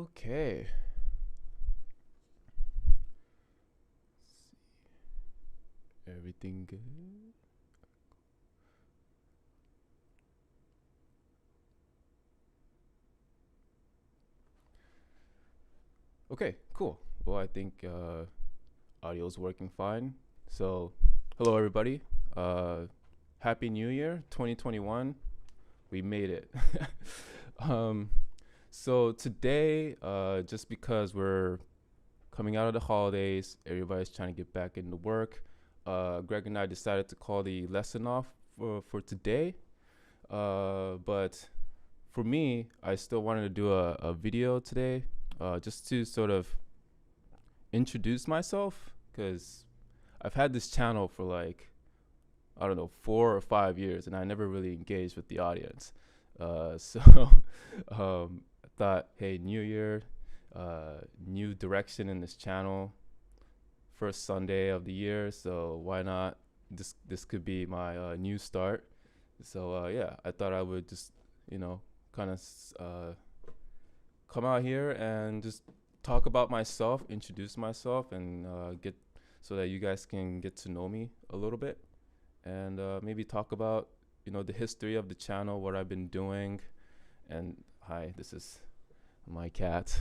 Okay. Everything good? Okay, cool. Well, I think audio's working fine. So, hello everybody. Uh, Happy New Year, 2021. We made it. um, so today, just because we're coming out of the holidays, everybody's trying to get back into work. Greg and I decided to call the lesson off for today. But for me, I still wanted to do a video today, just to sort of introduce myself, because I've had this channel for like, I don't know, 4 or 5 years, and I never really engaged with the audience. So I thought, hey, new year, new direction in this channel, first Sunday of the year, so why not? This could be my new start. So yeah, I thought I would just, you know, kind of come out here and just talk about myself, introduce myself, and get so that you guys can get to know me a little bit, and maybe talk about the history of the channel, what I've been doing, and hi, this is my cat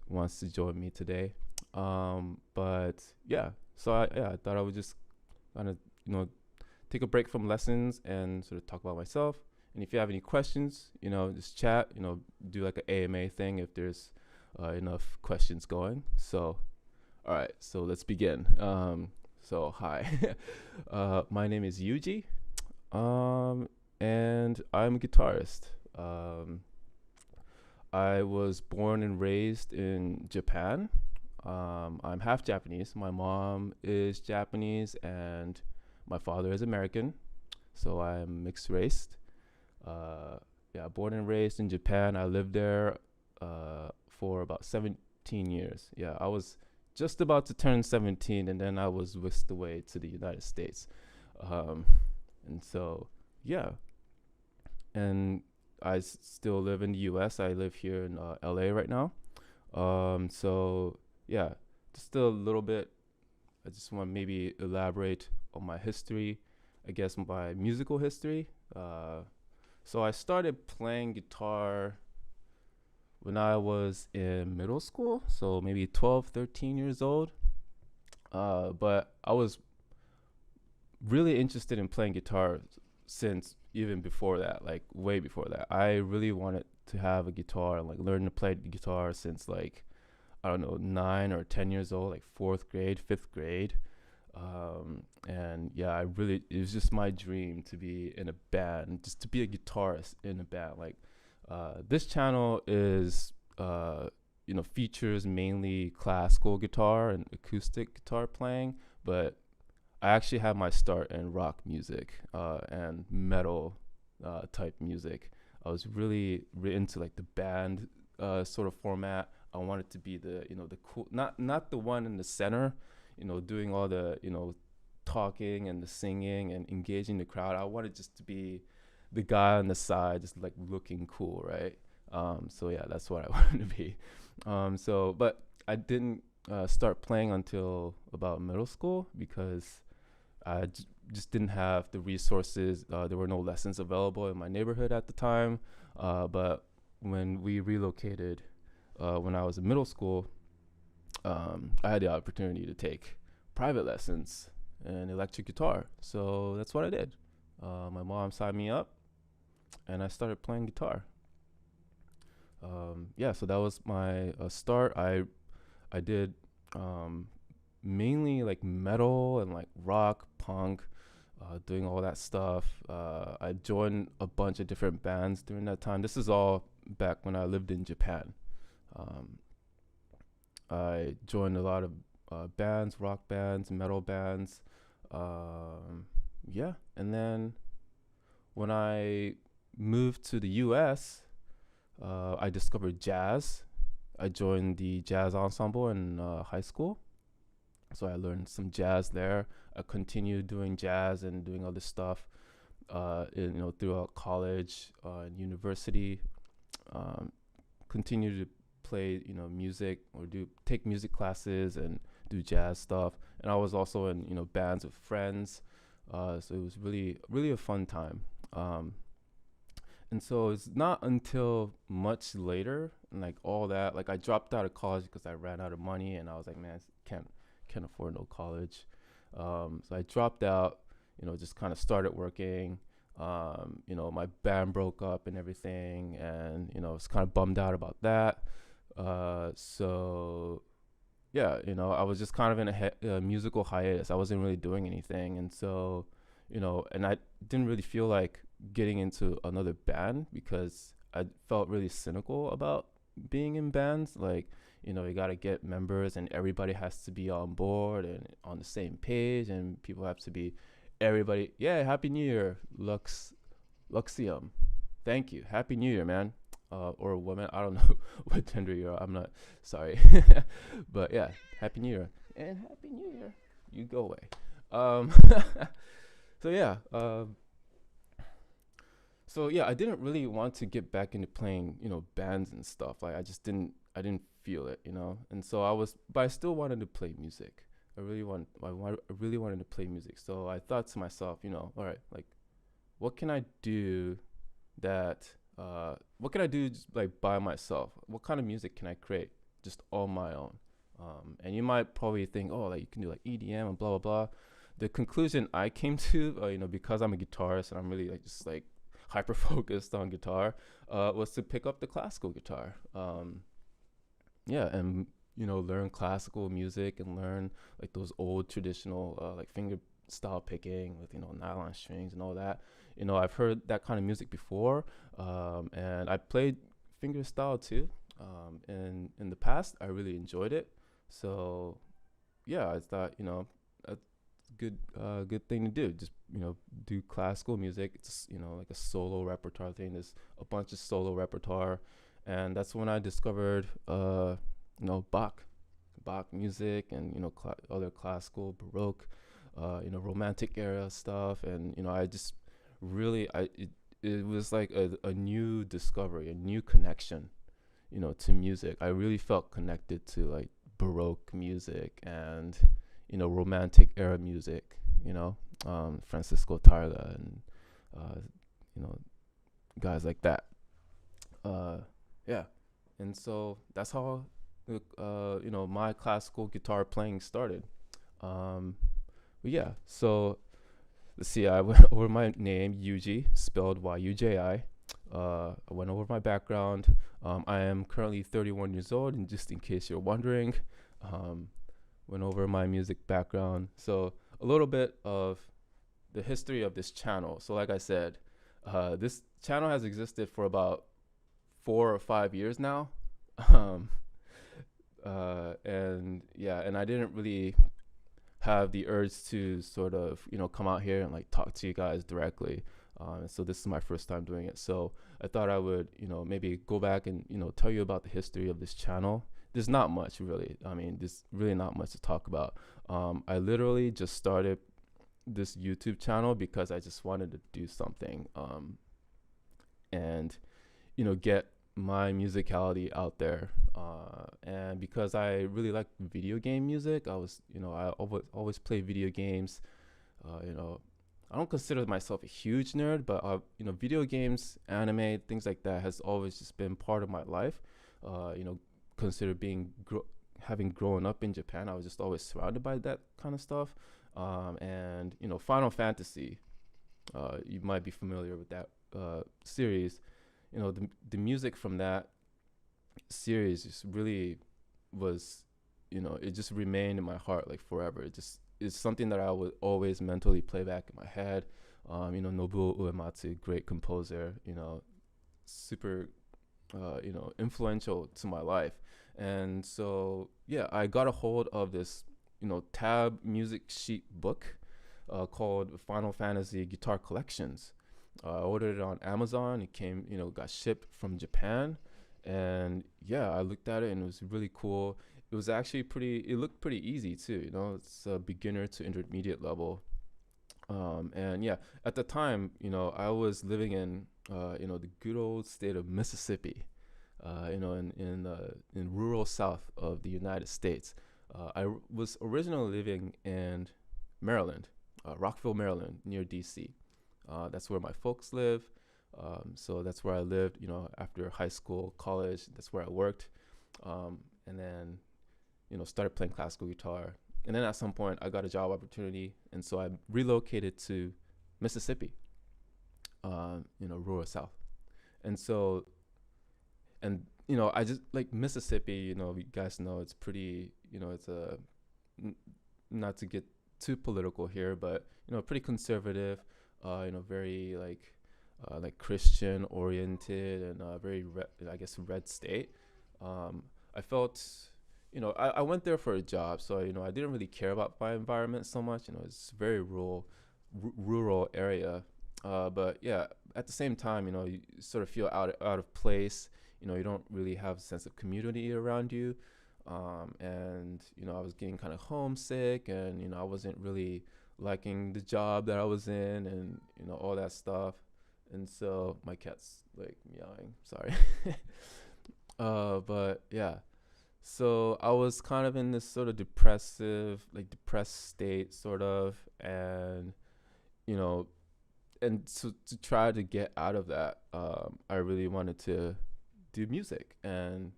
wants to join me today. But yeah, so I thought I would just kind of take a break from lessons and sort of talk about myself. And if you have any questions, just chat, do like an AMA thing if there's enough questions going. So, all right, so let's begin. So, hi, my name is Yuji, and I'm a guitarist. I was born and raised in Japan. I'm half Japanese. My mom is Japanese, and my father is American. So I'm mixed race. Yeah, born and raised in Japan. I lived there for about 17 years. Yeah, I was just about to turn 17, and then I was whisked away to the United States. Um, and so, yeah, and still live in the U.S. I live here in LA right now. So yeah, just a little bit. I just want to maybe elaborate on my history, I guess my musical history. So I started playing guitar when I was in middle school, so maybe 12, 13 years old. But I was really interested in playing guitar since even before that, like way before that. I really wanted to have a guitar and like learn to play the guitar since like, I don't know, 9 or 10 years old, like fourth grade, fifth grade. And yeah, it was just my dream to be in a band, just to be a guitarist in a band. Like, this channel is, features mainly classical guitar and acoustic guitar playing, but I actually had my start in rock music, and metal, type music. I was really into like the band, sort of format. I wanted to be the cool, not the one in the center, doing all the talking and the singing and engaging the crowd. I wanted just to be the guy on the side, just like looking cool, right? So yeah, that's what I wanted to be. But I didn't start playing until about middle school because just didn't have the resources. There were no lessons available in my neighborhood at the time. But when we relocated, when I was in middle school, I had the opportunity to take private lessons in electric guitar. So that's what I did. My mom signed me up, and I started playing guitar. Yeah, so that was my start. I did mainly like metal and like rock, punk, doing all that stuff. I joined a bunch of different bands during that time. This is all back when I lived in Japan. Um, I joined a lot of bands, rock bands, metal bands. Um, yeah, and then when I moved to the U.S., I discovered jazz. I joined the jazz ensemble in high school, so I learned some jazz there. I continued doing jazz and doing other stuff, throughout college and university, continue to play, music or do take music classes and do jazz stuff. And I was also in, bands with friends. So it was really, really a fun time. And so it's not until much later and like all that, like I dropped out of college because I ran out of money and I was like, man, can't afford no college. So I dropped out, just kind of started working. My band broke up and everything, and I was kind of bummed out about that. So yeah, I was just kind of in a musical hiatus. I wasn't really doing anything, and so and I didn't really feel like getting into another band because I felt really cynical about being in bands. Like, you got to get members and everybody has to be on board and on the same page, and people have to be everybody. Yeah, Happy New Year, Luxium. Thank you. Happy New Year, man. Or a woman. I don't know what gender you are. I'm not sorry. But yeah, Happy New Year. And Happy New Year. You go away. Um, so yeah. So I didn't really want to get back into playing, bands and stuff. Like I didn't feel it, And so but I still wanted to play music. I really wanted to play music. So I thought to myself, all right, like, what can I do just like by myself? What kind of music can I create just on my own? And you might probably think, oh, like you can do like EDM and blah blah blah. The conclusion I came to, because I'm a guitarist and I'm really like just like hyper focused on guitar, was to pick up the classical guitar. And learn classical music and learn like those old traditional like finger style picking with nylon strings and all that. I've heard that kind of music before, and I played finger style too. And in the past, I really enjoyed it. So yeah, I thought a good thing to do. Just do classical music. It's like a solo repertoire thing. There's a bunch of solo repertoire, and that's when I discovered Bach music and other classical, Baroque, romantic era stuff, and I just really it was like a new discovery, a new connection, to music. I really felt connected to like Baroque music and romantic era music, Francisco Targa and guys like that. Yeah, and so that's how my classical guitar playing started. But yeah, so let's see. I went over my name, Yuji, spelled Yuji. I went over my background. I am currently 31 years old, and just in case you're wondering, went over my music background. So a little bit of the history of this channel. So like I said, this channel has existed for about 4 or 5 years now. And I didn't really have the urge to sort of come out here and like talk to you guys directly. So this is my first time doing it. So I thought I would maybe go back and tell you about the history of this channel. There's not much really. I mean, there's really not much to talk about. I literally just started this YouTube channel because I just wanted to do something and get my musicality out there, and because I really like video game music, I always play video games. I don't consider myself a huge nerd, but video games, anime, things like that has always just been part of my life. Consider having grown up in Japan, I was just always surrounded by that kind of stuff. And Final Fantasy, you might be familiar with that series. The music from that series just really was, it just remained in my heart like forever. It's something that I would always mentally play back in my head. Nobuo Uematsu, great composer, super, influential to my life. And so, yeah, I got a hold of this, tab music sheet book called Final Fantasy Guitar Collections. I ordered it on Amazon. It came, got shipped from Japan. And yeah, I looked at it and it was really cool. It was actually it looked pretty easy too. It's a beginner to intermediate level. And yeah, at the time, I was living in, the good old state of Mississippi. in rural south of the United States. Was originally living in Maryland, Rockville, Maryland, near DC. That's where my folks live. So that's where I lived, after high school, college. That's where I worked. And then, started playing classical guitar. And then at some point, I got a job opportunity. And so I relocated to Mississippi, rural South. And so, I just like Mississippi, you guys know it's pretty, it's not to get too political here, but, pretty conservative, very like Christian oriented and very I guess red state. I felt, I went there for a job, so I didn't really care about my environment so much. It's very rural area, but yeah, at the same time, you sort of feel out of place. You don't really have a sense of community around you, and I was getting kind of homesick, and I wasn't really liking the job that I was in, and all that stuff. And so my cat's like meowing. Sorry. But yeah, so I was kind of in this sort of depressed state, sort of, and you know, and to try to get out of that, I really wanted to do music, and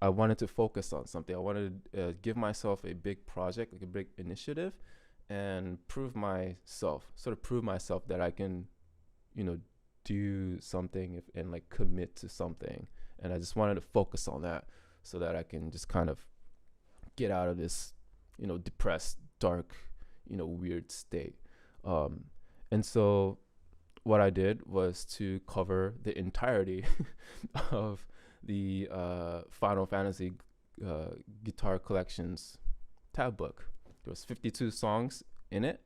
I wanted to focus on something. I wanted to give myself a big project, like a big initiative, and prove myself that I can, do something and like commit to something. And I just wanted to focus on that so that I can just kind of get out of this, depressed, dark, weird state. And so what I did was to cover the entirety of the Final Fantasy Guitar Collections tab book. There was 52 songs in it.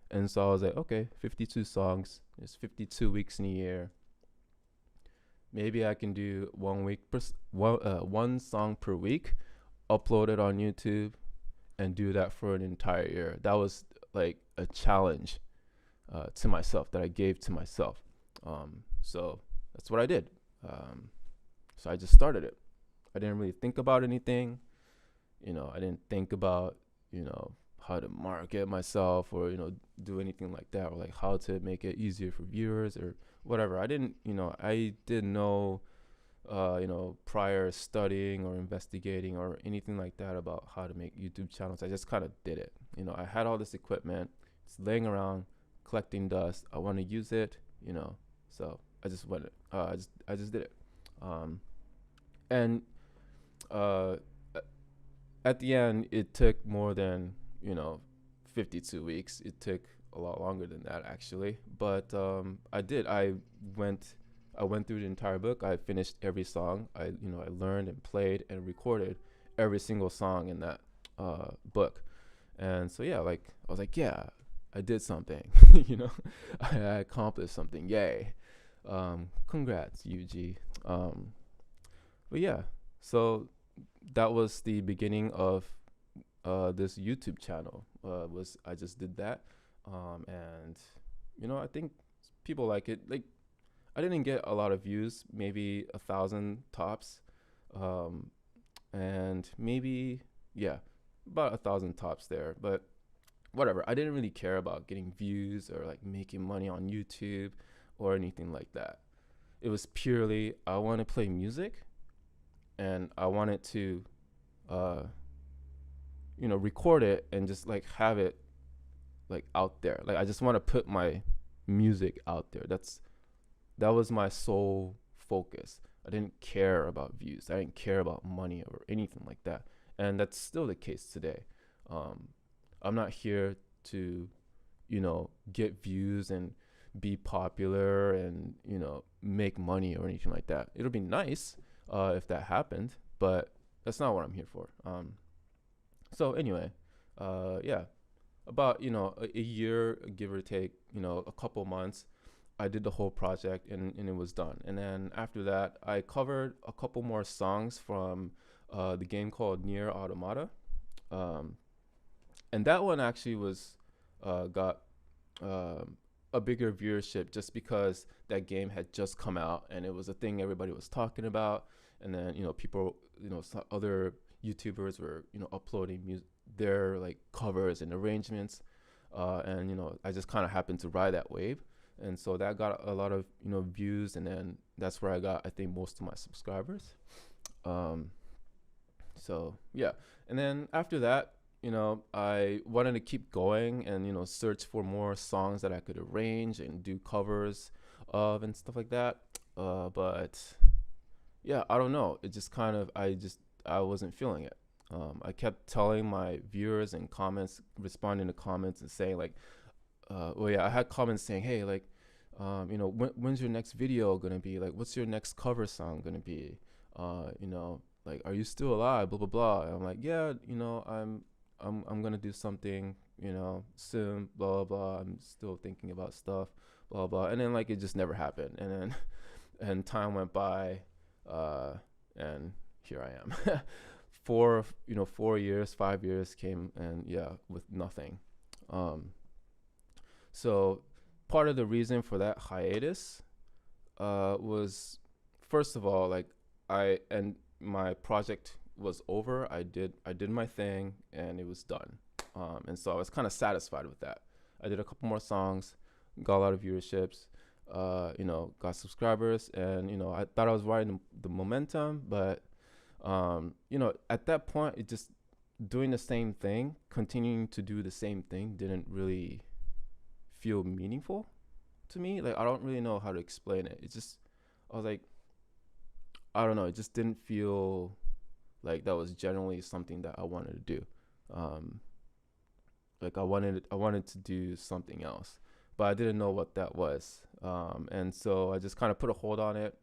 And so I was like, okay, 52 songs. There's 52 weeks in a year. Maybe I can do one song per week, upload it on YouTube, and do that for an entire year. That was like a challenge to myself that I gave to myself. So that's what I did. So I just started it. I didn't really think about anything. I didn't think about, how to market myself or, do anything like that, or like how to make it easier for viewers or whatever. I didn't know, prior studying or investigating or anything like that about how to make YouTube channels. I just kind of did it. I had all this equipment. It's laying around, collecting dust. I want to use it, so I just went. I just did it. And at the end, it took more than 52 weeks. It took a lot longer than that, actually. But I did. I went through the entire book. I finished every song. I learned and played and recorded every single song in that book. And so yeah, like I was like, yeah, I did something. I accomplished something. Yay! Congrats, UG. But yeah, so that was the beginning of this YouTube channel. I just did that, and I think people like it. Like, I didn't get a lot of views, maybe 1,000 tops, and maybe about 1,000 tops there. But whatever, I didn't really care about getting views or like making money on YouTube or anything like that. It was purely I want to play music, and I wanted to record it and just like have it like out there. Like, I just want to put my music out there. That was my sole focus. I didn't care about views. I didn't care about money or anything like that. And that's still the case today. I'm not here to, get views and be popular and, make money or anything like that. It'll be nice if that happened, but that's not what I'm here for. So anyway, about, a year, give or take, a couple months, I did the whole project and it was done. And then after that, I covered a couple more songs from the game called Nier Automata. And that one actually got a bigger viewership just because that game had just come out and it was a thing everybody was talking about. and then people, other YouTubers were uploading their like covers and arrangements, and I just kind of happened to ride that wave, and so that got a lot of views, and then that's where I got, I think, most of my subscribers. Um, so yeah, and then after that, I wanted to keep going and search for more songs that I could arrange and do covers of and stuff like that. But yeah, I don't know. It just kind of I wasn't feeling it. I kept telling my viewers and comments, responding to comments and saying like, well, yeah, I had comments saying, hey, like, when's your next video gonna be? Like, what's your next cover song gonna be? Like, are you still alive? Blah blah blah. And I'm like, yeah, I'm gonna do something, soon. Blah blah blah. I'm still thinking about stuff. Blah blah. And then like it just never happened. And then and time went by, and here I am. 4 years, 5 years came, and yeah, with nothing. Um, so part of the reason for that hiatus was, first of all, like my project was over. I did my thing and it was done. And so I was kind of satisfied with that. I did a couple more songs, got a lot of viewerships, got subscribers, and I thought I was riding the momentum, but at that point, it just doing the same thing, continuing to do the same thing, didn't really feel meaningful to me. Like, I don't really know how to explain it. It's just, I was like, I don't know. It just didn't feel like that was generally something that I wanted to do. Um, like I wanted to do something else, but I didn't know what that was. And so I just kind of put a hold on it.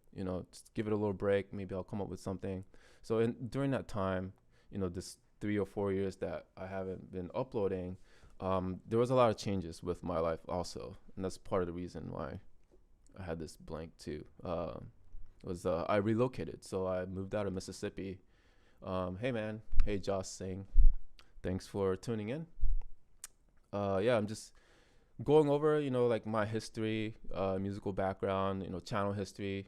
Just give it a little break. Maybe I'll come up with something. So during that time, this 3 or 4 years that I haven't been uploading, there was a lot of changes with my life also, and that's part of the reason why I had this blank too. I relocated, so I moved out of Mississippi. Hey man, hey Josh Singh, thanks for tuning in. Yeah, I'm just going over, like my history, musical background, channel history,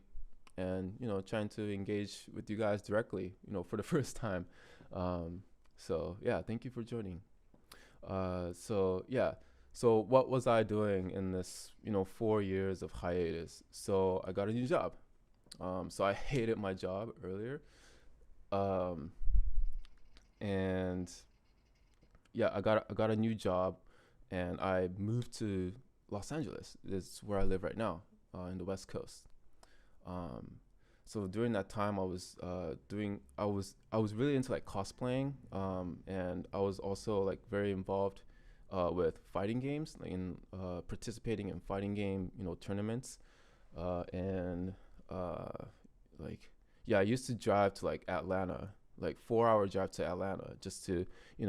and trying to engage with you guys directly, for the first time. So yeah, thank you for joining. So yeah, so what was I doing in this 4 years of hiatus? So I got a new job. So I hated my job earlier, um, and yeah, I got a new job, and I moved to Los Angeles. It's where I live right now, in the West Coast. Um, so during that time, I was really into like cosplaying, and I was also like very involved with fighting games, like in participating in fighting game tournaments, and like yeah, I used to drive to like Atlanta, like 4 hour drive to Atlanta just to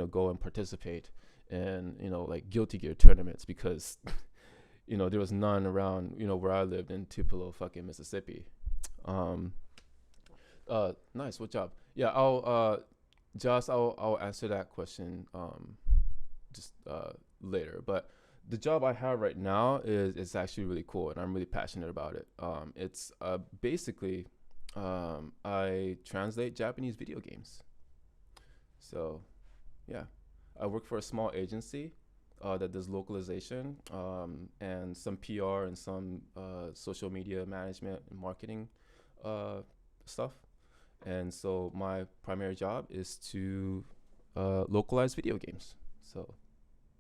go and participate in like Guilty Gear tournaments because there was none around where I lived in Tupelo, fucking Mississippi. Um, Nice. What job? Yeah, I'll answer that question just later. But the job I have right now is actually really cool, and I'm really passionate about it. It's basically I translate Japanese video games. So yeah, I work for a small agency that does localization, and some PR and some social media management and marketing uh, stuff. And so my primary job is to localize video games. So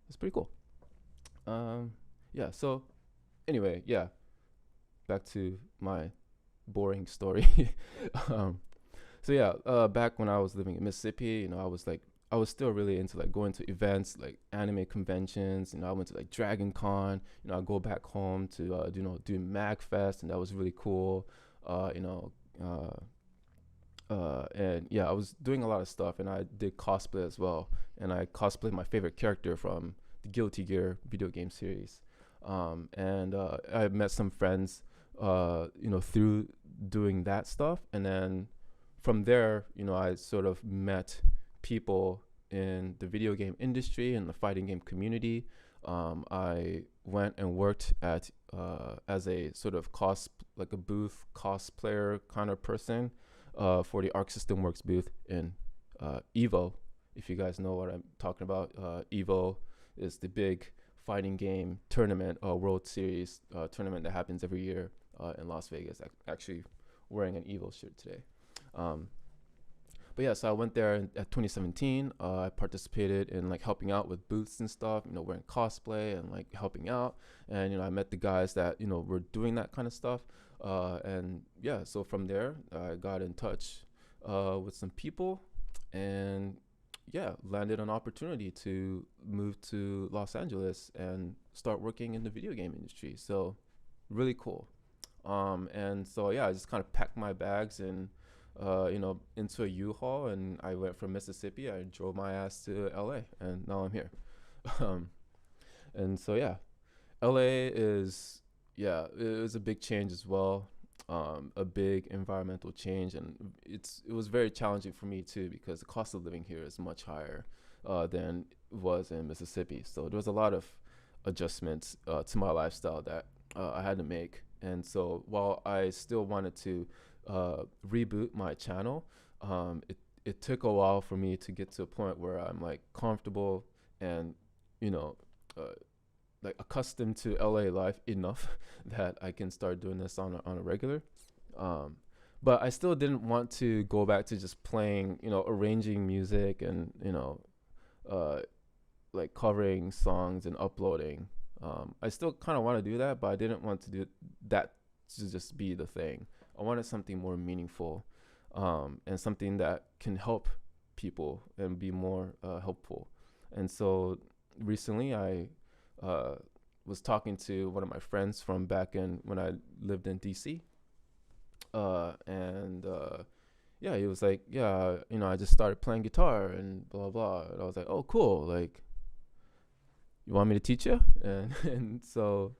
it's pretty cool. Um, yeah. So anyway, yeah. Back to my boring story. um, so yeah, back when I was living in Mississippi, I was still really into like going to events like anime conventions. I went to like Dragon Con. I go back home to do MagFest, and that was really cool. Uh, you know, and yeah, I was doing a lot of stuff, and I did cosplay as well. And I cosplayed my favorite character from the Guilty Gear video game series. And I met some friends, through doing that stuff, and then from there, I sort of met people in the video game industry and the fighting game community. I went and worked at as a sort of like a booth cosplayer kind of person for the Arc System Works booth in Evo. If you guys know what I'm talking about, Evo is the big fighting game tournament, World Series tournament that happens every year in Las Vegas. Actually, wearing an Evo shirt today. But yeah, so I went there at 2017. I participated in like helping out with booths and stuff, wearing cosplay and like helping out. And, I met the guys that, were doing that kind of stuff. And yeah, so from there, I got in touch with some people and yeah, landed an opportunity to move to Los Angeles and start working in the video game industry. So really cool. And so yeah, I just kind of packed my bags and into a U-Haul, and I went from Mississippi. I drove my ass to LA, and now I'm here. And so yeah, LA is it was a big change as well, a big environmental change, and it was very challenging for me too because the cost of living here is much higher than it was in Mississippi. So there was a lot of adjustments to my lifestyle that I had to make. And so while I still wanted to reboot my channel, it took a while for me to get to a point where I'm like comfortable and like accustomed to LA life enough that I can start doing this on a regular. But I still didn't want to go back to just playing, arranging music and like covering songs and uploading. I still kind of want to do that, but I didn't want to do that to just be the thing. I wanted something more meaningful, and something that can help people and be more helpful. And so recently I was talking to one of my friends from back in when I lived in DC. Yeah, he was like, yeah, I just started playing guitar and blah, blah. And I was like, oh, cool. Like, you want me to teach you? And so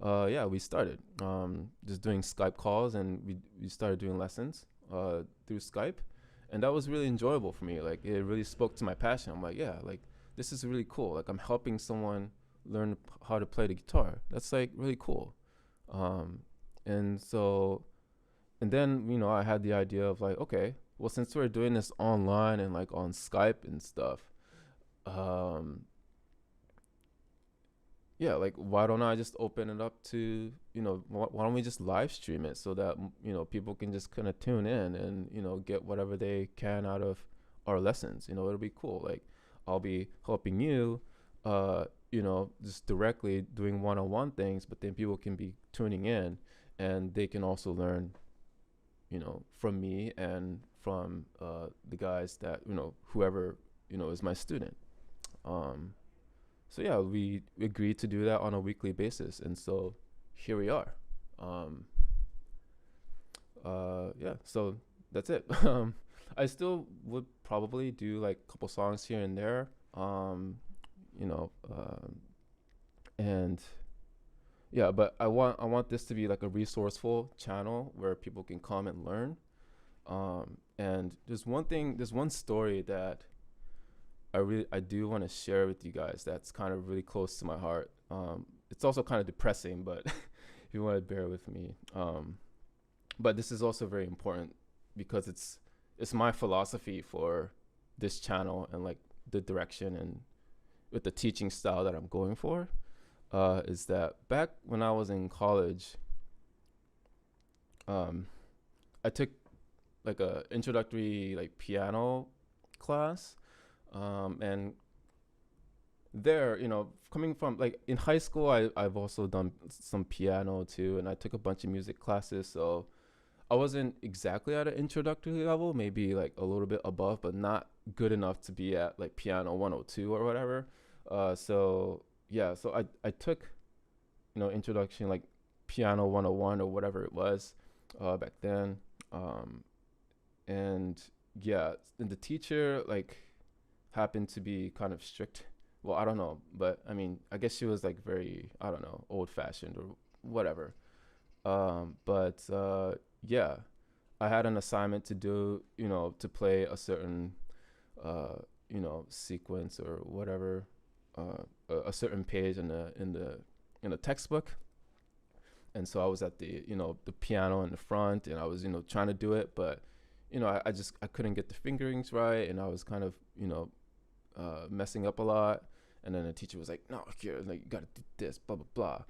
yeah, we started just doing Skype calls, and we started doing lessons through Skype, and that was really enjoyable for me. Like, it really spoke to my passion. I'm like, yeah, like this is really cool. Like, I'm helping someone learn how to play the guitar. That's like really cool. And then I had the idea of like, okay, well, since we're doing this online and like on Skype and stuff, yeah, like why don't I just open it up to, why don't we just live stream it so that, people can just kind of tune in and, get whatever they can out of our lessons. It'll be cool. Like, I'll be helping you, just directly doing one-on-one things, but then people can be tuning in and they can also learn, from me and from the guys that, whoever, is my student. So yeah, we agreed to do that on a weekly basis, and so here we are. Yeah, so that's it. I still would probably do like a couple songs here and there, and yeah, but I want this to be like a resourceful channel where people can come and learn. And there's one story that I do want to share with you guys that's kind of really close to my heart. It's also kind of depressing, but if you want to bear with me. But this is also very important because it's my philosophy for this channel and like the direction and with the teaching style that I'm going for. Is that back when I was in college, I took like a introductory like piano class. And there, coming from like in high school, I've also done some piano too, and I took a bunch of music classes. So I wasn't exactly at an introductory level, maybe like a little bit above, but not good enough to be at like piano 102 or whatever. So yeah, so I took, introduction like piano 101 or whatever it was back then. And yeah, and the teacher like happened to be kind of strict. Well, I don't know, but I mean, I guess she was like very, I don't know, old fashioned or whatever. But yeah, I had an assignment to do, to play a certain, sequence or whatever, a certain page in the textbook. And so I was at the, the piano in the front, and I was, trying to do it, but I couldn't get the fingerings right, and I was kind of, messing up a lot. And then the teacher was like, no, here, like, you gotta do this, blah blah blah.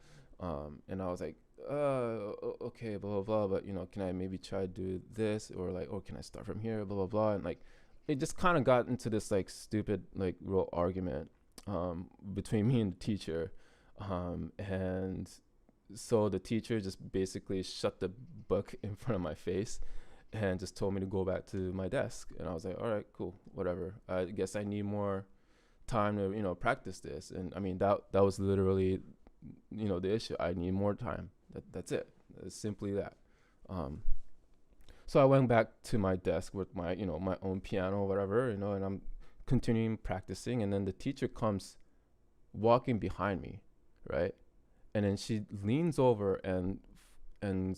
And I was like, okay, blah blah blah, but can I maybe try to do this, or like, or can I start from here, blah blah blah. And like, it just kind of got into this like stupid like real argument between me and the teacher. And so the teacher just basically shut the book in front of my face and just told me to go back to my desk. And I was like, all right, cool, whatever. I guess I need more time to practice this. And I mean, that was literally the issue. I need more time. That's it. It's simply that. So I went back to my desk with my my own piano or whatever, and I'm continuing practicing. And then the teacher comes walking behind me, right? And then she leans over, and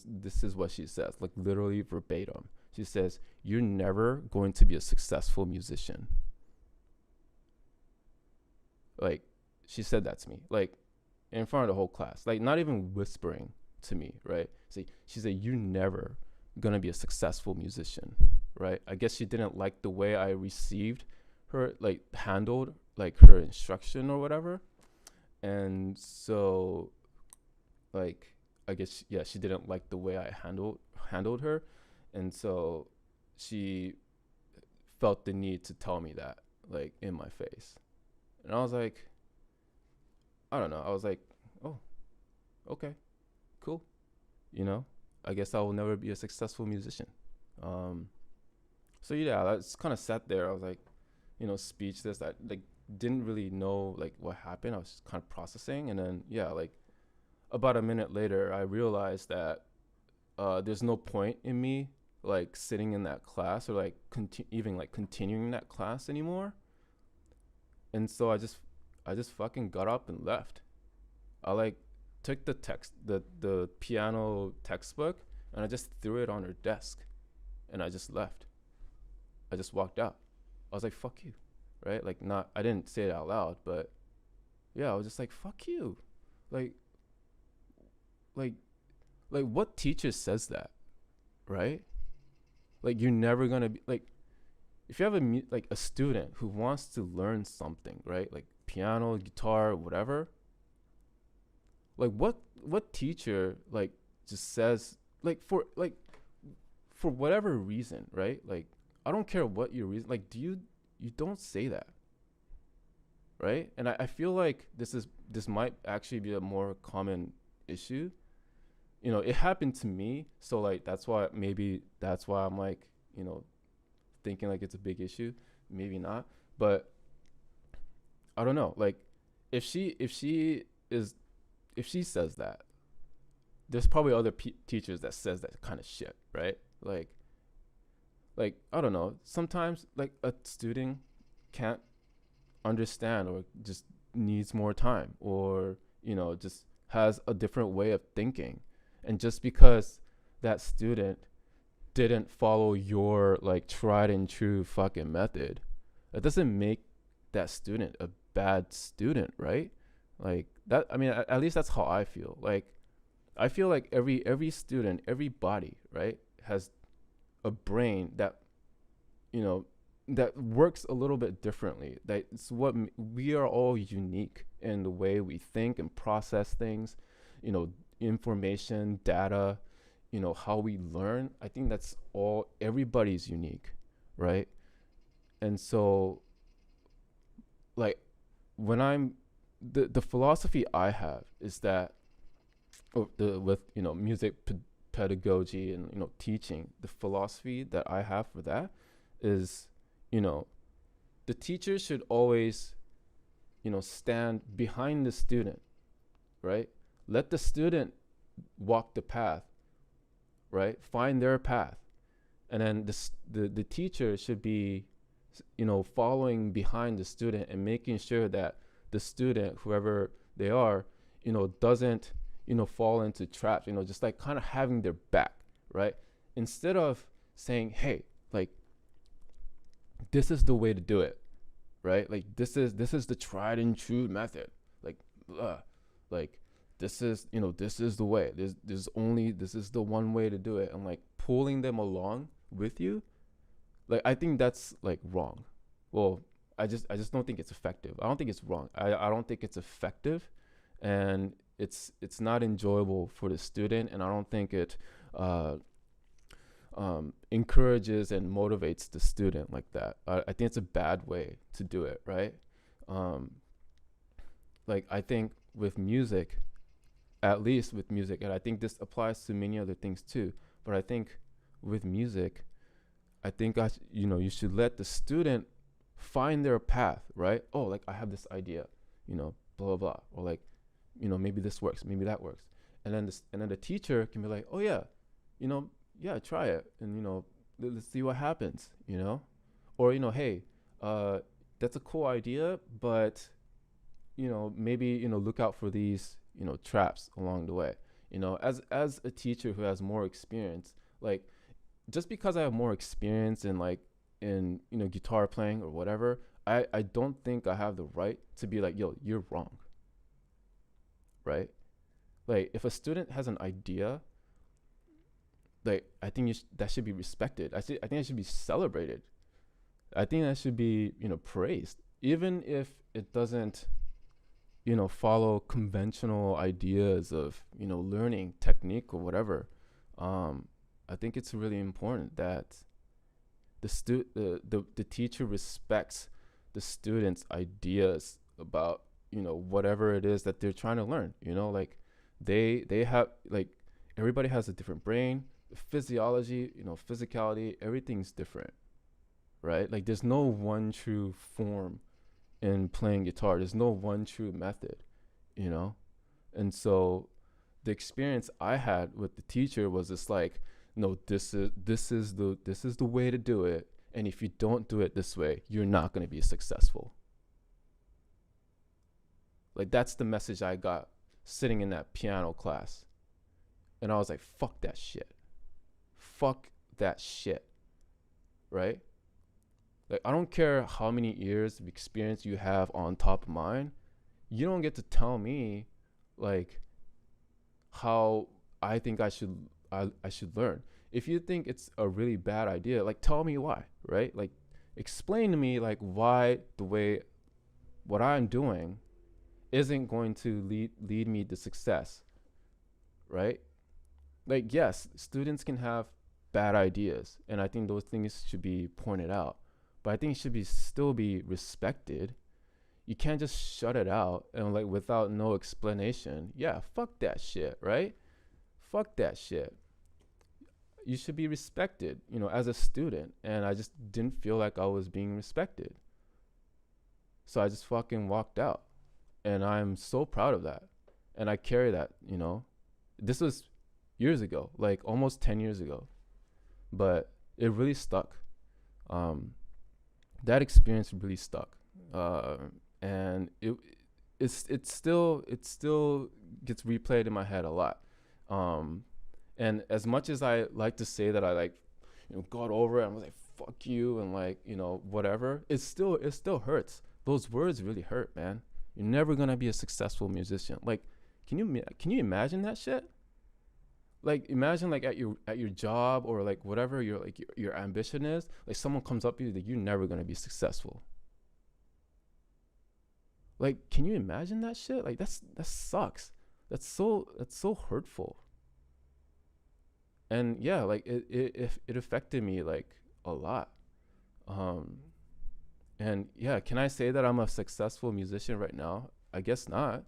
this is what she says, like literally verbatim. She says, "You're never going to be a successful musician." Like, she said that to me, like in front of the whole class, like not even whispering to me, right? So she said, "You're never gonna be a successful musician," right? I guess she didn't like the way I received her, like handled like her instruction or whatever. And so, like, I guess, yeah, she didn't like the way I handled her. And so she felt the need to tell me that, like, in my face. And I was like, I don't know. I was like, oh, okay, cool. I guess I will never be a successful musician. So yeah, I just kind of sat there. I was like, speechless. I like didn't really know like what happened. I was just kind of processing. And then yeah, like about a minute later, I realized that there's no point in me like sitting in that class, or like even like continuing that class anymore. And so I just fucking got up and left. I like took the piano textbook, and I just threw it on her desk, and I just left. I just walked out. I was like, fuck you, right? Like, not, I didn't say it out loud, but yeah, I was just like, fuck you. Like, like, like what teacher says that, right? Like, you're never gonna be like, if you have like a student who wants to learn something, right? Like piano, guitar, whatever. Like, what teacher like just says, like, for whatever reason, right? Like, I don't care what your reason. Like, you don't say that, right? And I feel like this might actually be a more common issue. It happened to me, so like that's why I'm like, thinking like it's a big issue. Maybe not, but I don't know. Like, is if she says that, there's probably other teachers that says that kind of shit, right? Like I don't know. Sometimes like a student can't understand, or just needs more time, or just has a different way of thinking. And just because that student didn't follow your like tried and true fucking method, that doesn't make that student a bad student, right? Like that, I mean, at least that's how I feel. Like, I feel like every student, everybody, right, has a brain that that works a little bit differently. That's what we are all unique in the way we think and process things, information, data, how we learn. I think that's all, everybody's unique, right? And so, like, when I'm the philosophy I have is that, with music pedagogy and teaching, the philosophy that I have for that is, the teacher should always stand behind the student, right? Let the student walk the path, right? Find their path. And then the teacher should be following behind the student and making sure that the student, whoever they are, doesn't fall into traps, just like kind of having their back, right? Instead of saying, hey, like, this is the way to do it, right? Like, this is the tried and true method. Like, like, this is this is the way. This is the one way to do it. And like pulling them along with you, Like I think that's like wrong. Well, I just don't think it's effective. I don't think it's wrong. I don't think it's effective, and it's not enjoyable for the student, and I don't think it uh, encourages and motivates the student like that. I think it's a bad way to do it, right? Um, like I think with music, at least with music, and I think this applies to many other things too. But I think with music, I think you should let the student find their path, right? Oh, like I have this idea, blah blah blah, or like, maybe this works, maybe that works, and then the teacher can be like, oh yeah, you know, yeah, try it, and let's see what happens, or hey, uh, that's a cool idea, but maybe look out for these traps along the way. As a teacher who has more experience, like just because I have more experience in like in guitar playing or whatever, I don't think I have the right to be like, yo, you're wrong, right? Like if a student has an idea, like I think that should be respected. I think that should be celebrated. I think that should be praised, even if it doesn't follow conventional ideas of learning technique or whatever. I think it's really important that the teacher respects the student's ideas about whatever it is that they're trying to learn. Like they have, like, everybody has a different brain, physiology, physicality, everything's different, right? Like there's no one true form in playing guitar. There's no one true method, you know? And so the experience I had with the teacher was just like, no, this is the way to do it. And if you don't do it this way, you're not going to be successful. Like that's the message I got sitting in that piano class. And I was like, fuck that shit. Fuck that shit. Right? Like I don't care how many years of experience you have on top of mine. You don't get to tell me like how I think I should learn. If you think it's a really bad idea, like tell me why, right? Like explain to me like why the way what I'm doing isn't going to lead me to success, right? Like yes, students can have bad ideas, and I think those things should be pointed out, but I think it should be still be respected. You can't just shut it out and like without no explanation. Yeah, fuck that shit, right? Fuck that shit. You should be respected, as a student. And I just didn't feel like I was being respected. So I just fucking walked out. And I'm so proud of that. And I carry that. This was years ago, like almost 10 years ago. But it really stuck. That experience really stuck. And it still gets replayed in my head a lot. And as much as I like to say that I like, got over it and was like, fuck you, and like, whatever, it still hurts. Those words really hurt, man. You're never gonna be a successful musician. Like, can you imagine that shit? Like, imagine like at your job or like whatever your ambition is. Like, someone comes up to you that you're never gonna be successful. Like, can you imagine that shit? Like, that sucks. That's so hurtful. And yeah, like it affected me like a lot. Um, and yeah, can I say that I'm a successful musician right now? I guess not.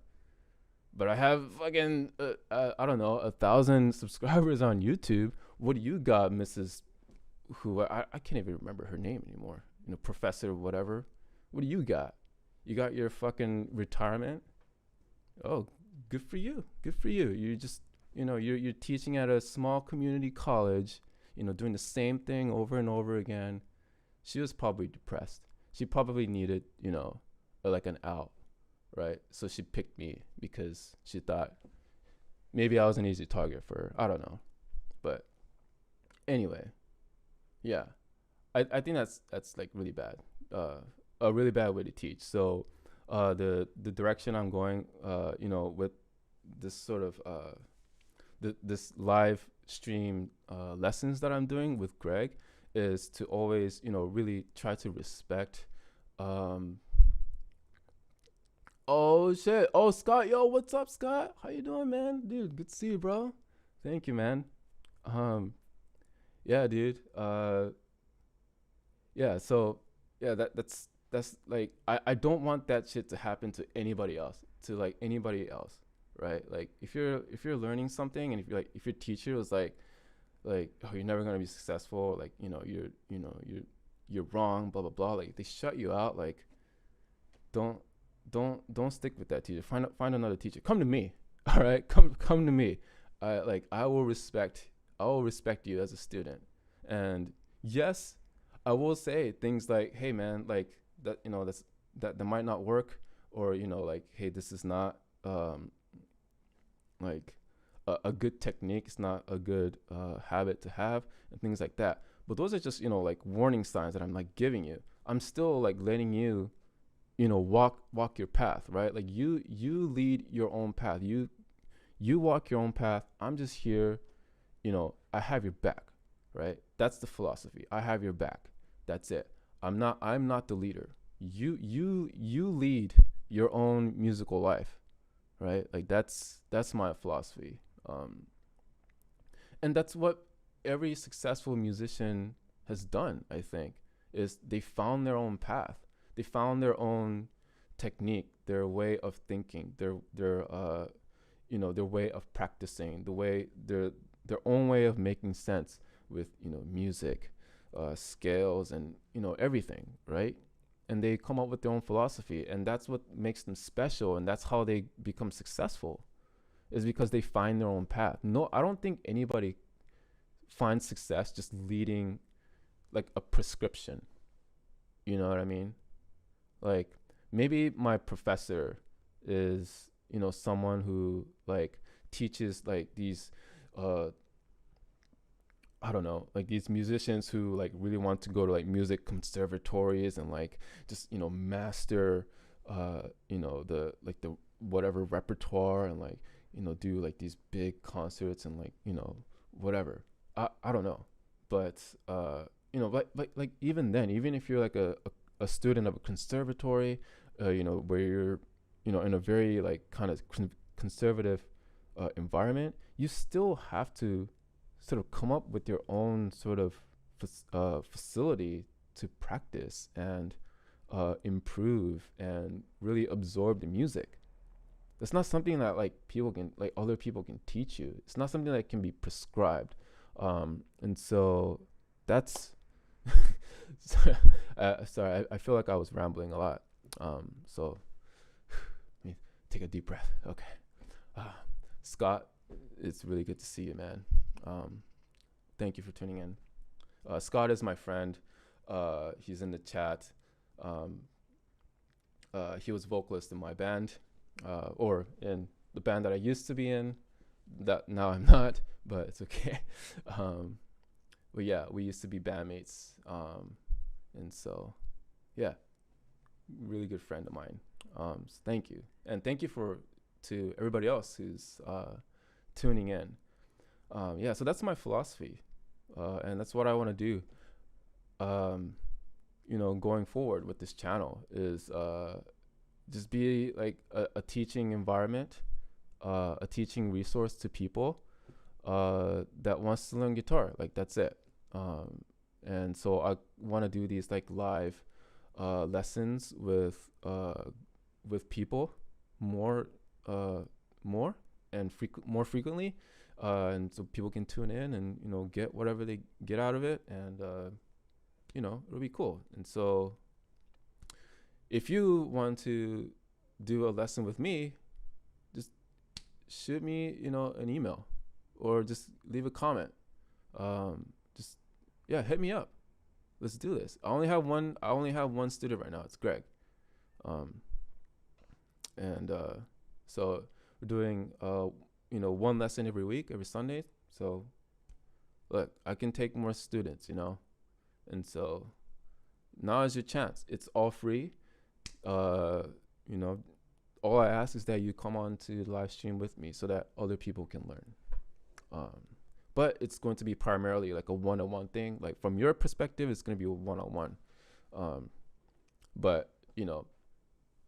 But I have fucking I don't know, 1,000 subscribers on YouTube. What do you got, Mrs. Who I can't even remember her name anymore. Professor whatever. What do you got? You got your fucking retirement? Oh, good for you. Good for you. You just you're teaching at a small community college, doing the same thing over and over again. She was probably depressed. She probably needed, like an out, right? So she picked me because she thought maybe I was an easy target for her. I don't know. But anyway, yeah. I think that's like really bad. A really bad way to teach. So the direction I'm going, with this sort of this live stream lessons that I'm doing with Greg is to always, really try to respect. Um, oh shit! Oh, Scott, yo, what's up, Scott? How you doing, man? Dude, good to see you, bro. Thank you, man. Um, yeah, dude. Yeah. So, yeah, that's like I don't want that shit to happen to anybody else, to like anybody else, right? Like if you're learning something, and if your teacher was like, oh, you're never gonna be successful, like, you're wrong, blah blah blah, like they shut you out, like, don't don't stick with that teacher. Find another teacher. Come to me. All right, come to me. I will respect you as a student. And yes, I will say things like, hey man, like that, that might not work, or like, hey, this is not like a good technique. It's not a good habit to have, and things like that. But those are just, like warning signs that I'm like giving you. I'm still like letting you, walk your path, right? Like you lead your own path. You walk your own path. I'm just here, I have your back, right? That's the philosophy. I have your back. That's it. I'm not the leader. You lead your own musical life, right? Like that's my philosophy. Um, and that's what every successful musician has done, I think, is they found their own path. They found their own technique, their way of thinking, their way of practicing, their own way of making sense with, music, scales, and everything, right? And they come up with their own philosophy, and that's what makes them special, and that's how they become successful, is because they find their own path. No, I don't think anybody finds success just leading like a prescription. You know what I mean? Like, maybe my professor is, someone who like teaches like these uh I don't know, like these musicians who like really want to go to like music conservatories and like just, master the whatever repertoire, and like, do like these big concerts, and like, whatever. I don't know. But like even then, even if you're like a student of a conservatory, where you're, in a very like kind of conservative environment, you still have to sort of come up with your own sort of facility to practice and improve and really absorb the music. That's not something that like other people can teach you. It's not something that can be prescribed. And so that's sorry, I feel like I was rambling a lot. So let me take a deep breath. Okay. Scott, it's really good to see you, man. Thank you for tuning in. Scott is my friend. He's in the chat. He was vocalist in my band, or in the band that I used to be in, that now I'm not, but it's okay. But yeah, we used to be bandmates. And so, yeah, really good friend of mine. So thank you. And thank you to everybody else who's tuning in. Yeah, so that's my philosophy. And that's what I want to do, going forward with this channel, is just be like a teaching environment, a teaching resource to people that wants to learn guitar. Like, that's it. And so I want to do these like live lessons with people more and more frequently, and so people can tune in and get whatever they get out of it, and it'll be cool. And so if you want to do a lesson with me, just shoot me an email, or just leave a comment. Just hit me up. Let's do this. I only have one student right now. It's Greg. And so we're doing one lesson every week, every Sunday. So look, I can take more students, and so now is your chance. It's all free. All I ask is that you come on to the live stream with me so that other people can learn. but it's going to be primarily like a one-on-one thing. Like from your perspective, it's going to be a one-on-one. Um, but you know,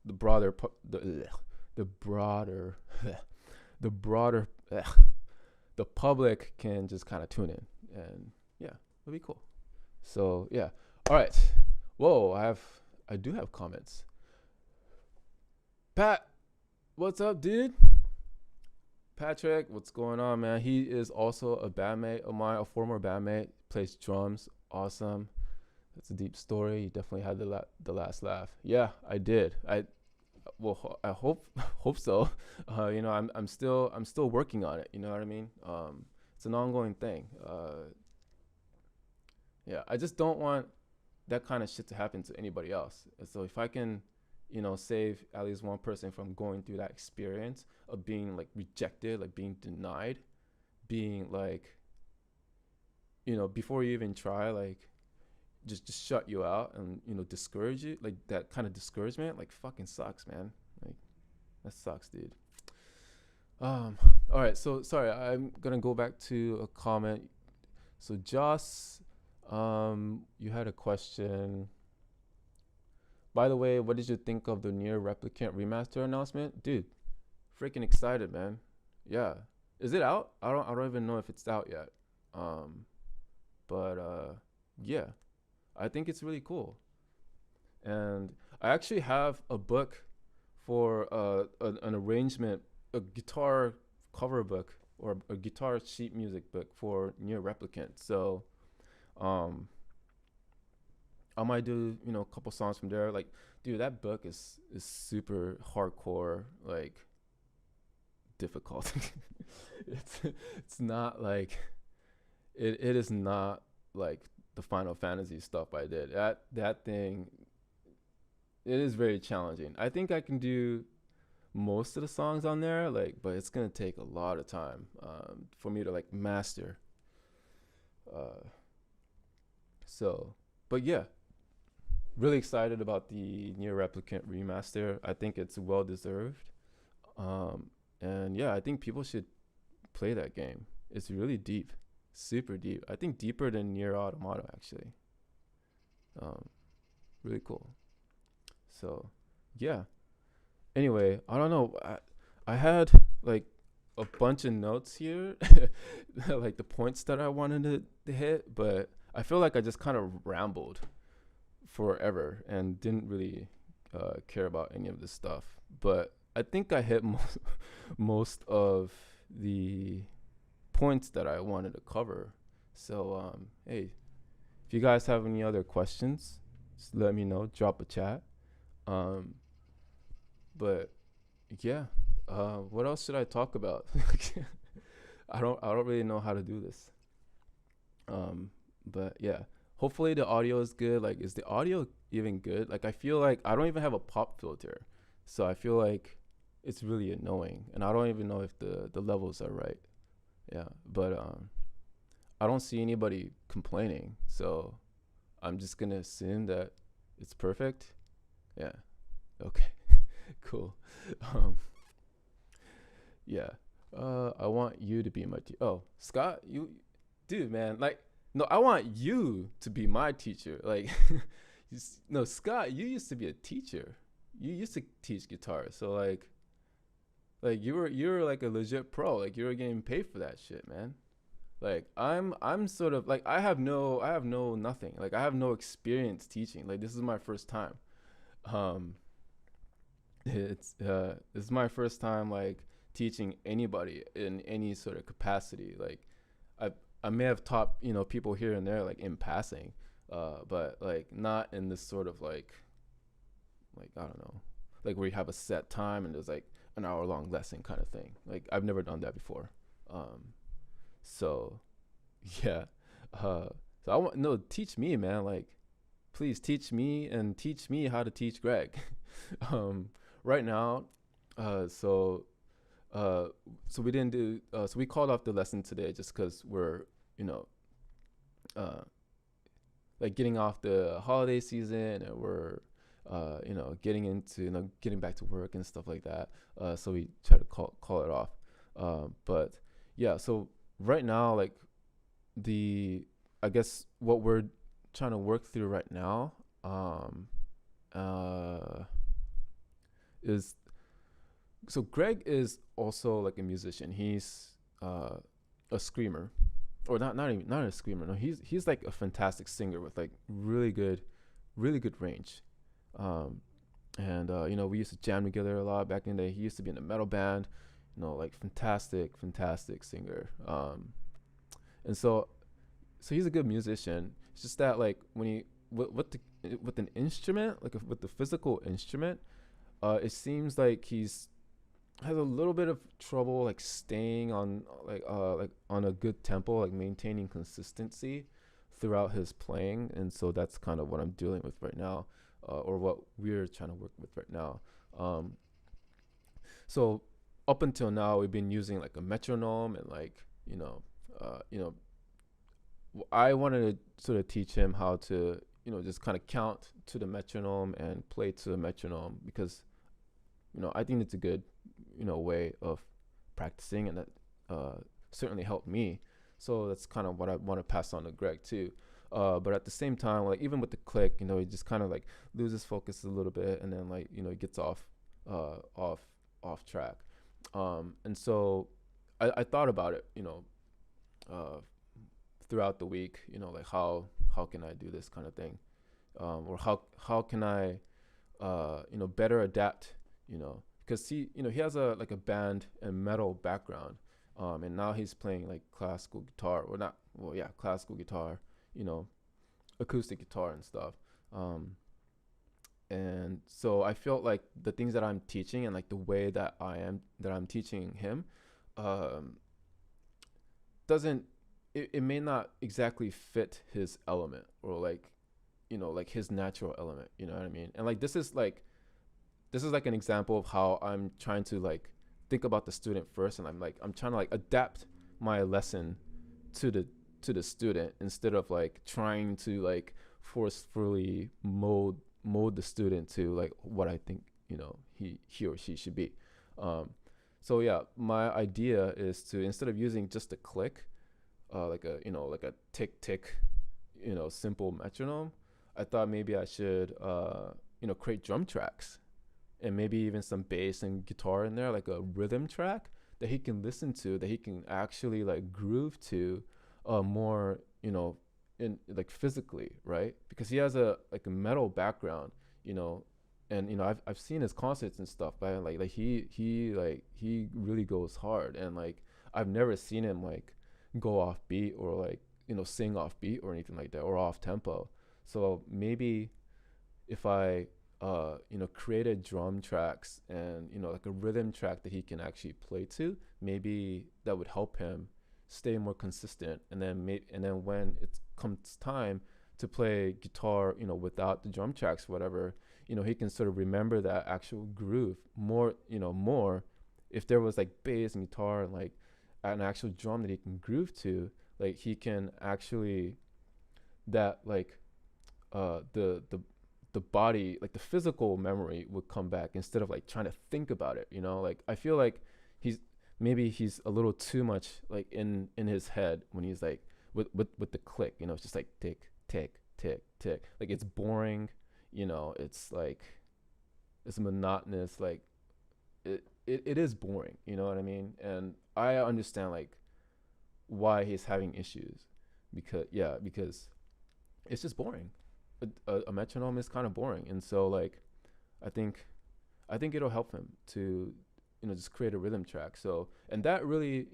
the broader, the broader, the broader, the public can just kind of tune in, and yeah, it'll be cool. So yeah, all right. Whoa, I do have comments. Pat, what's up, dude? Patrick, what's going on, man? He is also a bandmate of mine, a former bandmate. Plays drums, awesome. That's a deep story. You definitely had the last laugh. Yeah, I did. I hope so. You know, I'm still working on it. You know what I mean? It's an ongoing thing. Yeah, I just don't want that kind of shit to happen to anybody else. And so if I can, you know, save at least one person from going through that experience of being like rejected, like being denied, being like, you know, before you even try, like just shut you out and, you know, discourage you, like that kind of discouragement, like fucking sucks, man. Like that sucks, dude. All right, so sorry, I'm gonna go back to a comment. So Joss, you had a question. By the way, what did you think of the Nier Replicant remaster announcement? Dude, freaking excited, man. Yeah. Is it out? I don't even know if it's out yet. But yeah. I think it's really cool. And I actually have a book for an arrangement, a guitar cover book or a guitar sheet music book for Nier Replicant. So I might do, you know, a couple songs from there. Like, dude, that book is super hardcore, like difficult. It's not like it is not like the Final Fantasy stuff I did. That thing, it is very challenging. I think I can do most of the songs on there, like, but it's gonna take a lot of time for me to like master. Uh, so, but yeah, really excited about the Nier Replicant remaster. I think it's well deserved. And yeah, I think people should play that game. It's really deep, super deep. I think deeper than Nier Automata actually. Really cool. So yeah. Anyway, I don't know. I had like a bunch of notes here, like the points that I wanted to hit, but I feel like I just kind of rambled forever and didn't really care about any of this stuff. But I think I hit most of the points that I wanted to cover. So hey, if you guys have any other questions, just let me know. Drop a chat. Um, but yeah, what else should I talk about? I don't really know how to do this. But yeah, hopefully the audio is good. Like, is the audio even good? Like, I feel like I don't even have a pop filter, so I feel like it's really annoying, and I don't even know if the levels are right. Yeah, but I don't see anybody complaining, so I'm just gonna assume that it's perfect. Yeah. Okay. Cool. Um, yeah. I want you to be my oh, Scott, dude, man, like, no, I want you to be my teacher. Like, no, Scott, you used to be a teacher. You used to teach guitar, so like you were like a legit pro. Like, you were getting paid for that shit, man. Like, I'm sort of like I have no nothing. Like, I have no experience teaching. Like, this is my first time. Um, this is my first time like teaching anybody in any sort of capacity. Like, I I may have taught, you know, people here and there like in passing, but like not in this sort of like I don't know, like where you have a set time and there's like an hour long lesson kind of thing. Like, I've never done that before. So yeah, so I want no teach me, man. Like, please teach me and teach me how to teach Greg. um, right now, so so we didn't do so we called off the lesson today just because we're, you know, uh like getting off the holiday season, and we're you know, getting into, you know, getting back to work and stuff like that. So we try to call it off. But yeah, so right now, like, the I guess what we're trying to work through right now um uh is so Greg is also like a musician. He's uh a screamer, or not even not a screamer. No, he's like a fantastic singer with like really good range. Um, and you know, we used to jam together a lot back in the day. He used to be in a metal band. You know, like fantastic singer. And so he's a good musician. It's just that like when he with an instrument, like with the physical instrument, it seems like he's has a little bit of trouble like staying on like on a good tempo, like maintaining consistency throughout his playing. And so that's kind of what I'm dealing with right now, or what we're trying to work with right now. um so up until now we've been using like a metronome, and like you know you know I wanted to sort of teach him how to just kind of count to the metronome and play to the metronome, because I think it's a good way of practicing, and that uh, certainly helped me. So that's kind of what I want to pass on to Greg too. But at the same time, like even with the click, he just kind of like loses focus a little bit, and then like he gets uh, off off track. And so I thought about it, uh, throughout the week, like how can I do this kind of thing, or how can I better adapt, because he has a like a band and metal background, and now he's playing like classical guitar, or not, well, yeah, classical guitar, you know, acoustic guitar and stuff. Um, and so I felt like the things that I'm teaching, and like the way that I'm teaching him, um, doesn't it may not exactly fit his element, or like like his natural element, you know what I mean? And like this is like an example of how I'm trying to like think about the student first, and I'm trying to like adapt my lesson to the student, instead of like trying to like forcefully mold the student to like what I think he or she should be. um so yeah, my idea is to, instead of using just a click, like a like a tick tick, simple metronome, I thought maybe I should create drum tracks, and maybe even some bass and guitar in there, like a rhythm track that he can listen to, that he can actually like groove to, more, in like physically, right? Because he has a like a metal background, you know, and I've seen his concerts and stuff, but like he really goes hard, and like I've never seen him like go off beat, or like sing off beat or anything like that, or off tempo. So maybe if I created drum tracks, and like a rhythm track that he can actually play to, maybe that would help him stay more consistent. And then when it comes time to play guitar, without the drum tracks, whatever, he can sort of remember that actual groove more, more if there was like bass and guitar, and like an actual drum that he can groove to, like he can actually, that like the body, like the physical memory would come back, instead of like trying to think about it. Like I feel like he's he's a little too much like in his head when he's like with the click. It's just like tick tick tick tick, like it's boring. It's like it's monotonous, like it is boring, you know what I mean? And I understand like why he's having issues, because it's just boring. A metronome is kind of boring, and so like I think it'll help him to just create a rhythm track. So, and that really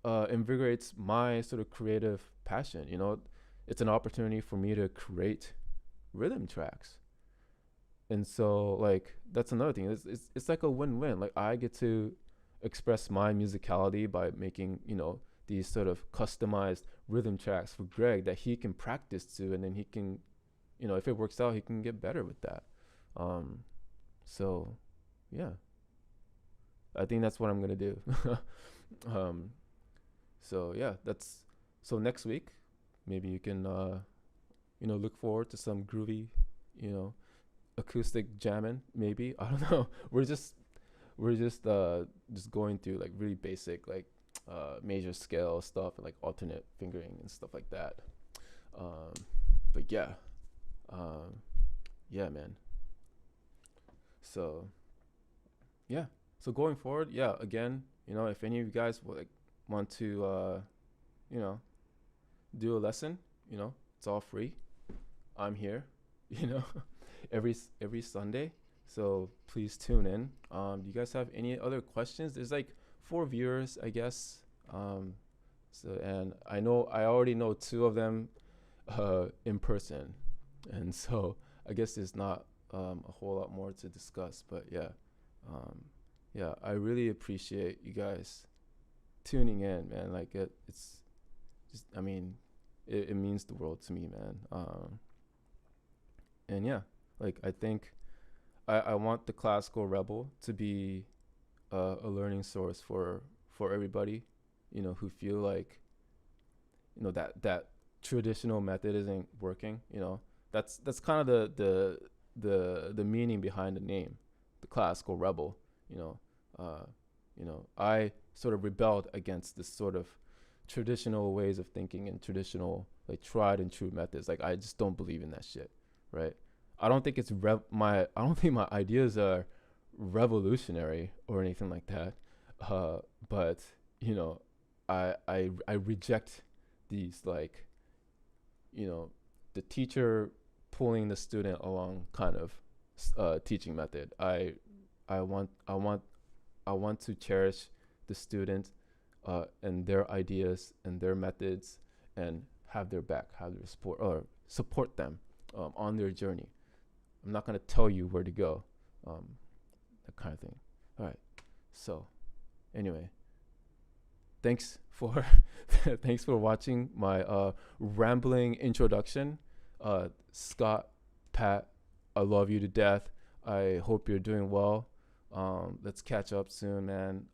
invigorates my sort of creative passion. It's an opportunity for me to create rhythm tracks, and so like that's another thing. It's like a win-win. Like I get to express my musicality by making these sort of customized rhythm tracks for Greg that he can practice to, and then he can, if it works out, he can get better with that. Um, so, yeah, I think that's what I'm gonna do. um, so yeah, that's so next week. Maybe you can, look forward to some groovy, you know, acoustic jamming. Maybe I don't know. We're just going through like really basic like major scale stuff and like alternate fingering and stuff like that. Um, but yeah, um, yeah, man. So yeah, so going forward, yeah, again, if any of you guys like want to, you know, do a lesson, it's all free. I'm here, you know, every Sunday. So please tune in. Do you guys have any other questions? There's like 4 viewers, I guess. So and I already know two of them in person, and so I guess there's not a whole lot more to discuss. But yeah, yeah, I really appreciate you guys tuning in, man. Like it's just, I mean, it means the world to me, man. And yeah, like I think I want the Classical Rebel to be a learning source for everybody, who feel like, that traditional method isn't working. That's kind of the meaning behind the name, the Classical Rebel. You know, I sort of rebelled against this sort of traditional ways of thinking and traditional like tried and true methods. Like I just don't believe in that shit, right? I don't think I don't think my ideas are revolutionary or anything like that. But you know, I reject these, like, the teacher pulling the student along kind of teaching method. I want I want I want to cherish the student and their ideas and their methods, and have their back, have their support, or support them on their journey. I'm not going to tell you where to go, that kind of thing. All right. So, anyway, thanks for thanks for watching my rambling introduction. Scott, Pat, I love you to death. I hope you're doing well. Let's catch up soon, man.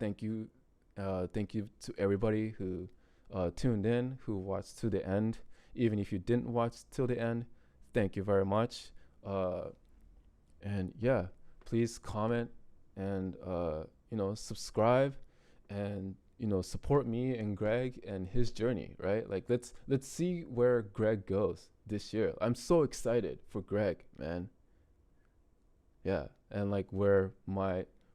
Thank you to everybody who tuned in, who watched to the end. Even if you didn't watch till the end, thank you very much. And yeah, please comment and subscribe, and support me and Greg and his journey, right? Like let's see where Greg goes this year. I'm so excited for Greg, man. Yeah, and like where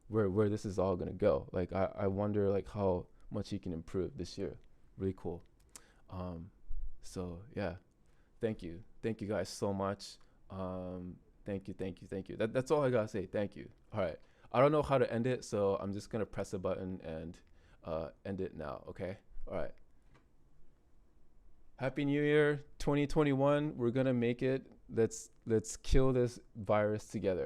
this is all gonna go. Like I wonder like how much he can improve this year. Really cool. So yeah, thank you guys so much. Thank you. That's all I gotta say. Thank you. All right. I don't know how to end it, so I'm just gonna press a button and end it now. Okay. All right. Happy New Year, 2021. We're gonna make it. Let's kill this virus together.